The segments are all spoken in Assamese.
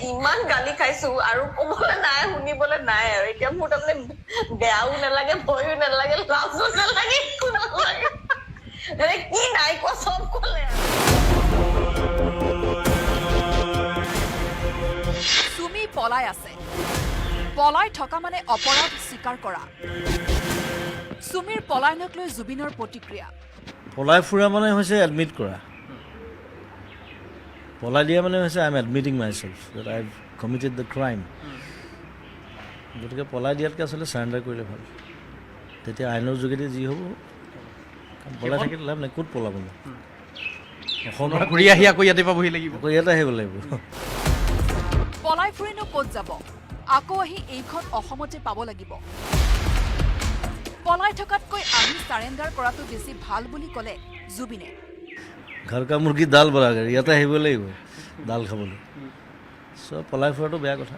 ইমান গালি খাইছো আৰু ক'বলৈ নাই শুনিবলৈ নাই আৰু এতিয়া মোৰ তাৰমানে বেয়াও নালাগে ভয়ো নালাগে লাজো নালাগে একো নালাগে কি নাই কোৱা চব ক'লে সুমি পলাই আছে পলাই থকা মানে অপৰাধ স্বীকাৰ কৰা সুমিৰ পলায়নক লৈ জুবিনৰ প্ৰতিক্ৰিয়া পলাই ফুৰা মানে হৈছে এডমিট কৰা পলাই দিয়া মানে হৈছে I am admitting myself that I have committed the crime গতিকে পলাই দিয়াতকৈ আচলতে চাৰেণ্ডাৰ কৰিলে ভাল তেতিয়া আইনৰ যোগেদি যি হ'ব পলাই থাকিলে লাভ নাই ক'ত পলাব অসমৰ ঘূৰি আহি আকৌ ইয়াতে পাবহি লাগিব আকৌ ইয়াতে আহিব লাগিব পলাই ফুৰিনো ক'ত যাব আকৌ আহি এইখন অসমতে পাব লাগিব পলাই থকাতকৈ আমি চাৰেণ্ডাৰ কৰাটো বেছি ভাল বুলি ক'লে জুবিনে ঘৰ কা মুৰ্গী দাল বনাগে ইয়াতে আহিব লাগিব দাল খাবলৈ চব পলাই ফুৰাটো বেয়া কথা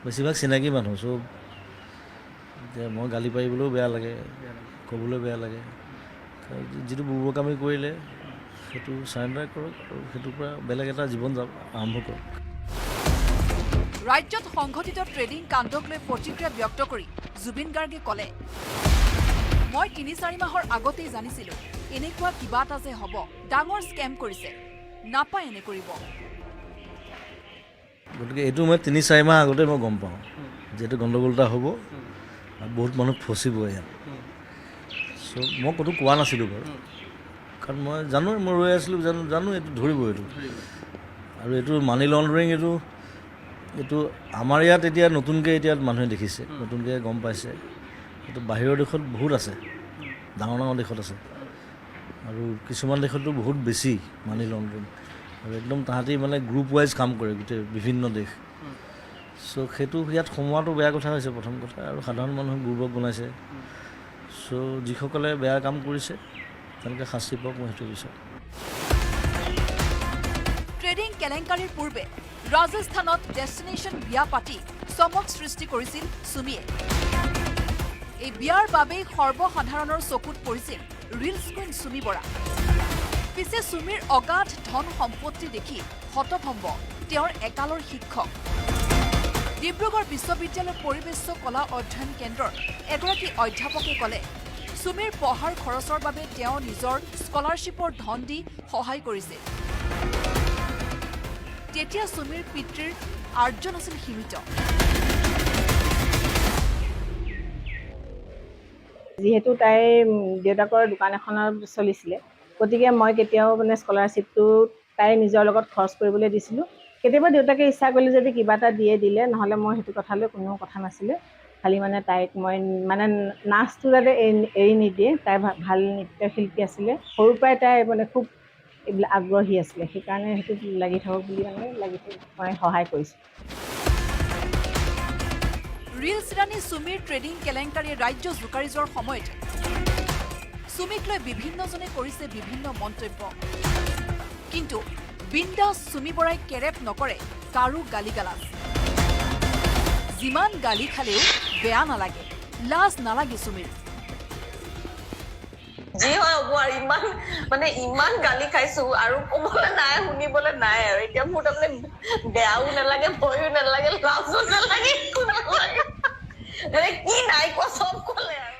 বেছিভাগ চিনাকি মানুহ চব এতিয়া মই গালি পাৰিবলৈও বেয়া লাগে ক'বলৈ বেয়া লাগে যিটো বুৰ্বকামি কৰিলে সেইটো চাৰেণ্ডাৰ কৰক আৰু সেইটোৰ পৰা বেলেগ এটা জীৱন আৰম্ভ কৰক ৰাজ্যত সংঘটিত ট্ৰেডিং কাণ্ডক লৈ প্ৰতিক্ৰিয়া ব্যক্ত কৰি জুবিন গাৰ্গে ক'লে মই ৩-৪ মাহৰ আগতেই জানিছিলোঁ এনেকুৱা কিবা এটা যে হ'ব ডাঙৰ স্কেম কৰিছে নাপায় এনে কৰিব গতিকে এইটো মই ৩-৪ মাহ আগতে মই গম পাওঁ যিহেতু গণ্ডগোল এটা হ'ব আৰু বহুত মানুহ ফচিব ইয়াত চ' মই ক'তো কোৱা নাছিলোঁ বাৰু কাৰণ মই জানো মই ৰৈ আছিলোঁ জানো এইটো ধৰিব এইটো আৰু এইটো মানি লণ্ডাৰিং এইটো আমাৰ ইয়াত এতিয়া নতুনকৈ এতিয়া মানুহে দেখিছে নতুনকৈ গম পাইছে এইটো বাহিৰৰ দেশত বহুত আছে ডাঙৰ ডাঙৰ দেশত আছে আৰু কিছুমান দেশতো বহুত বেছি মানি লণ্ডাৰিং আৰু একদম তাহাঁতি মানে গ্ৰুপ ৱাইজ কাম কৰে গোটেই বিভিন্ন দেশ চ' সেইটো ইয়াত সোমোৱাটো বেয়া কথা হৈছে প্ৰথম কথা আৰু সাধাৰণ মানুহক গুৰুবক বনাইছে চ' যিসকলে বেয়া কাম কৰিছে তেওঁলোকে শাস্তি পাওক মই সেইটো বিচাৰোঁ ট্ৰেডিং কেলেংকাৰীৰ পূৰ্বে ৰাজস্থানত ডেষ্টিনেশ্যন বিয়া পাতি চমক সৃষ্টি কৰিছিল সুমিয়ে এই বিয়াৰ বাবেই সৰ্বসাধাৰণৰ চকুত পৰিছিল ৰিলছ কুইন সুমি বৰা পিছে সুমিৰ অগাধ ধন সম্পত্তি দেখি হতভম্ব তেওঁৰ একালৰ শিক্ষক ডিব্ৰুগড় বিশ্ববিদ্যালয়ৰ পৰিৱেশ কলা অধ্যয়ন কেন্দ্ৰৰ এগৰাকী অধ্যাপকে ক'লে সুমিৰ পঢ়াৰ খৰচৰ বাবে তেওঁ নিজৰ স্কলাৰশ্বিপৰ ধন দি সহায় কৰিছিল তেতিয়া সুমিৰ পিতৃৰ আৰ্জন আছিল সীমিত যিহেতু তাইৰ দেউতাকৰ দোকান এখনত চলিছিলে গতিকে মই কেতিয়াও মানে স্কলাৰশ্বিপটো তাইৰ নিজৰ লগত খৰচ কৰিবলৈ দিছিলোঁ কেতিয়াবা দেউতাকে ইচ্ছা কৰিলে যদি কিবা এটা দিলে নহ'লে মই সেইটো কথালৈ কোনো কথা নাছিলে খালি মানে তাইক মই মানে নাচটো যাতে এৰি নিদিয়ে তাই ভাল নৃত্যশিল্পী আছিলে সৰুৰ পৰাই তাই মানে খুব এইবিলাক আগ্ৰহী আছিলে সেইকাৰণে সেইটোত লাগি থাকক বুলি মানে মই সহায় কৰিছোঁ ৰিলছ ৰাণী সুমিৰ ট্ৰেডিং কেলেংকাৰীয়ে ৰাজ্য জোকাৰি যোৱাৰ সময়ত সুমিক লৈ বিভিন্নজনে কৰিছে বিভিন্ন মন্তব্য কিন্তু বিন্দাছ সুমি বৰাই কেৰেপ নকৰে কাৰো গালিগালাজ যিমান গালি খালেও বেয়া নালাগে লাজ নালাগে সুমিৰ যি হয় হ'ব আৰু ইমান গালি খাইছো আৰু ক'বলৈ নাই শুনিবলৈ নাই আৰু এতিয়া মোৰ তাৰমানে বেয়াও নালাগে ভয়ো নালাগে লাজো নালাগে একো নালাগে কি নাই কোৱা চব ক'লে আৰু